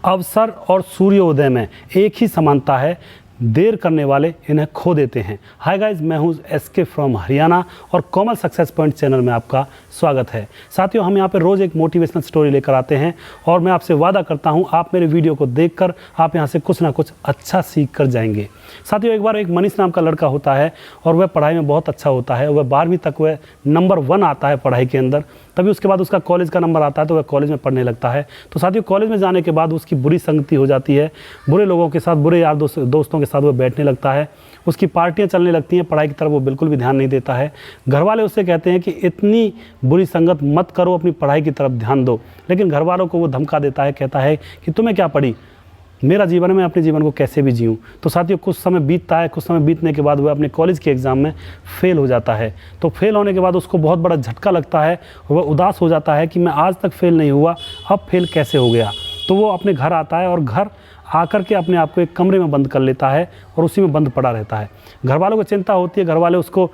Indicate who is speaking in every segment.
Speaker 1: अवसर और सूर्योदय में एक ही समानता है, देर करने वाले इन्हें खो देते हैं। हाय गाइस, मैं हूं एसके फ्रॉम हरियाणा और कॉमल सक्सेस पॉइंट चैनल में आपका स्वागत है। साथियों, हम यहां पे रोज़ एक मोटिवेशनल स्टोरी लेकर आते हैं और मैं आपसे वादा करता हूं आप मेरे वीडियो को देखकर आप यहां से कुछ ना कुछ अच्छा सीख कर जाएंगे। साथियों, एक बार एक मनीष नाम का लड़का होता है और वह पढ़ाई में बहुत अच्छा होता है। वह 12वीं तक वह नंबर 1 आता है पढ़ाई के अंदर। तभी उसके बाद उसका कॉलेज का नंबर आता है तो वह कॉलेज में पढ़ने लगता है। तो साथियों, कॉलेज में जाने के बाद उसकी बुरी संगति हो जाती है, बुरे लोगों के साथ, बुरे यार दोस्तों के साथ वह बैठने लगता है। उसकी पार्टियां चलने लगती हैं, पढ़ाई की तरफ वो बिल्कुल भी ध्यान नहीं देता है। घर वाले उससे कहते हैं कि इतनी बुरी संगत मत करो, अपनी पढ़ाई की तरफ ध्यान दो। लेकिन घर वालों को वो धमका देता है, कहता है कि तुम्हें क्या पड़ी, मेरा जीवन है, मैं अपने जीवन को कैसे भी जीऊँ। तो साथियों, कुछ समय बीतता है। कुछ समय बीतने के बाद वह अपने कॉलेज के एग्ज़ाम में फ़ेल हो जाता है। तो फेल होने के बाद उसको बहुत बड़ा झटका लगता है। वह उदास हो जाता है कि मैं आज तक फ़ेल नहीं हुआ, अब फेल कैसे हो गया। तो वो अपने घर आता है और घर आकर के अपने आप को एक कमरे में बंद कर लेता है और उसी में बंद पड़ा रहता है। घर वालों को चिंता होती है, घर वाले उसको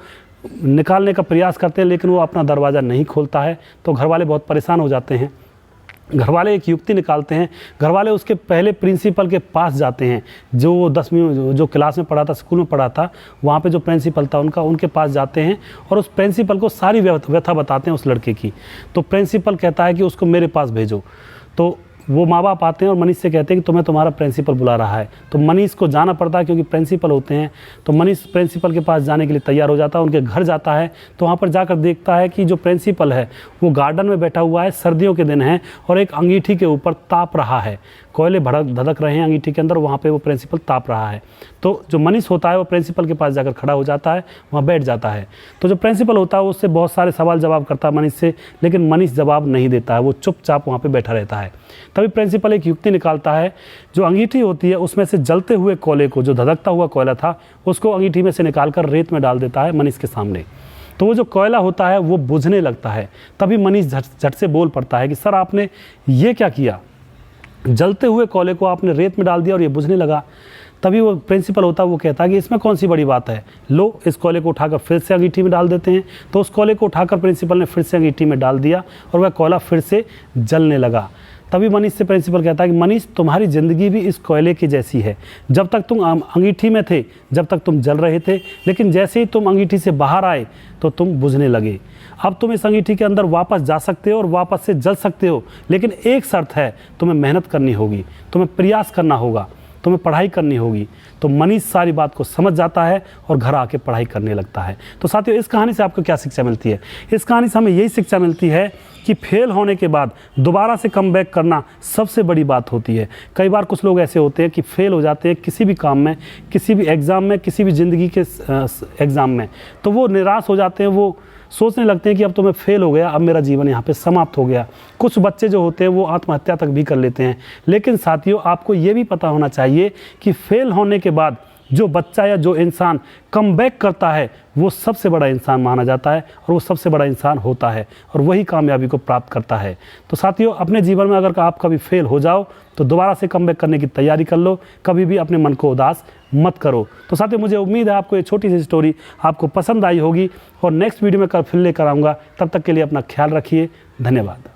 Speaker 1: निकालने का प्रयास करते हैं, लेकिन वो अपना दरवाज़ा नहीं खोलता है। तो घर वाले बहुत परेशान हो जाते हैं। घर वाले एक युक्ति निकालते हैं। घर वाले उसके पहले प्रिंसिपल के पास जाते हैं, जो 10वीं जो क्लास में पढ़ा था, स्कूल में पढ़ा था, वहाँ पे जो प्रिंसिपल था उनके पास जाते हैं और उस प्रिंसिपल को सारी व्यथा बताते हैं उस लड़के की। तो प्रिंसिपल कहता है कि उसको मेरे पास भेजो। तो वो माँ बाप आते हैं और मनीष से कहते हैं कि तुम्हें तुम्हारा प्रिंसिपल बुला रहा है। तो मनीष को जाना पड़ता है क्योंकि प्रिंसिपल होते हैं। तो मनीष प्रिंसिपल के पास जाने के लिए तैयार हो जाता है, उनके घर जाता है। तो वहाँ पर जाकर देखता है कि जो प्रिंसिपल है वो गार्डन में बैठा हुआ है, सर्दियों के दिन है और एक अंगीठी के ऊपर ताप रहा है। कोयले धधक रहे हैं अंगीठी के अंदर, वहाँ पे वो प्रिंसिपल ताप रहा है। तो जो मनीष होता है वो प्रिंसिपल के पास जाकर खड़ा हो जाता है, वहाँ बैठ जाता है। तो जो प्रिंसिपल होता है उससे बहुत सारे सवाल जवाब करता है मनीष से, लेकिन मनीष जवाब नहीं देता है, वो चुपचाप वहाँ पे बैठा रहता है। तभी प्रिंसिपल एक युक्ति निकालता है, जो अंगीठी होती है उसमें से जलते हुए कोयले को, जो धधकता हुआ कोयला था, उसको अंगीठी में से निकालकर रेत में डाल देता है मनीष के सामने। तो वो जो कोयला होता है वो बुझने लगता है। तभी मनीष झट से बोल पड़ता है कि सर, आपने ये क्या किया, जलते हुए कोयले को आपने रेत में डाल दिया और ये बुझने लगा। तभी वो प्रिंसिपल होता है वो कहता है कि इसमें कौन सी बड़ी बात है, लो इस कोयले को उठाकर फिर से अंगीठी में डाल देते हैं। तो उस कोयले को उठाकर प्रिंसिपल ने फिर से अंगीठी में डाल दिया और वह कोयला फिर से जलने लगा। तभी मनीष से प्रिंसिपल कहता है कि मनीष, तुम्हारी ज़िंदगी भी इस कोयले की जैसी है। जब तक तुम अंगीठी में थे, जब तक तुम जल रहे थे, लेकिन जैसे ही तुम अंगीठी से बाहर आए तो तुम बुझने लगे। अब तुम इस अंगीठी के अंदर वापस जा सकते हो और वापस से जल सकते हो, लेकिन एक शर्त है, तुम्हें मेहनत करनी होगी, तुम्हें प्रयास करना होगा, तुम्हें पढ़ाई करनी होगी। तो मनीष सारी बात को समझ जाता है और घर आके पढ़ाई करने लगता है। तो साथियों, इस कहानी से आपको क्या शिक्षा मिलती है? इस कहानी से हमें यही शिक्षा मिलती है कि फेल होने के बाद दोबारा से कम बैक करना सबसे बड़ी बात होती है। कई बार कुछ लोग ऐसे होते हैं कि फेल हो जाते हैं किसी भी काम में, किसी भी एग्ज़ाम में, किसी भी ज़िंदगी के एग्ज़ाम में। तो वो निराश हो जाते हैं, वो सोचने लगते हैं कि अब तो मैं फेल हो गया, अब मेरा जीवन यहाँ पे समाप्त हो गया। कुछ बच्चे जो होते हैं वो आत्महत्या तक भी कर लेते हैं। लेकिन साथियों, आपको ये भी पता होना चाहिए कि फेल होने के बाद जो बच्चा या जो इंसान कम बैक करता है वो सबसे बड़ा इंसान माना जाता है और वो सबसे बड़ा इंसान होता है और वही कामयाबी को प्राप्त करता है। तो साथियों, अपने जीवन में अगर आप कभी फेल हो जाओ तो दोबारा से कम बैक करने की तैयारी कर लो, कभी भी अपने मन को उदास मत करो। तो साथियों, मुझे उम्मीद है आपको ये छोटी सी स्टोरी आपको पसंद आई होगी और नेक्स्ट वीडियो में फिर लेकर आऊँगा। तब तक के लिए अपना ख्याल रखिए। धन्यवाद।